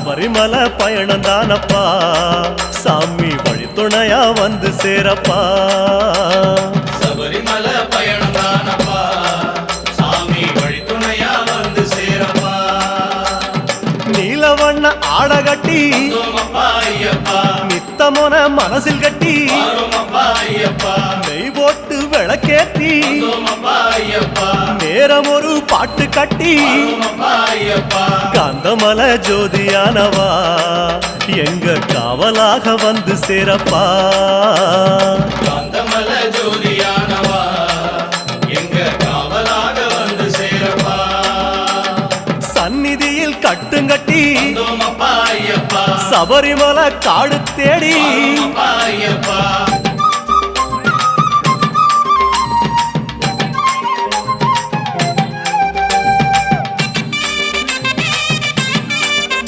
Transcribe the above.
சபரிமலை பயணம் தானப்பா சாமி வழித்துணையா வந்து சேரப்பா சபரிமலை பயணம் தானப்பா சாமி வழித்துணையா வந்து சேரப்பா நீலவண்ண ஆட கட்டி நித்தமோன மனசில் கட்டி நெய் போட்டு விளக்கேத்தி நேரம் ஒரு பாட்டு கட்டி காந்தமல ஜோதியானவா எங்க காவலாக வந்து சேரப்பா காந்தமல ஜோதியானவா எங்க காவலாக வந்து சேரப்பா சந்நிதியில் கட்டுங்கட்டி சபரிமலை காடு தேடி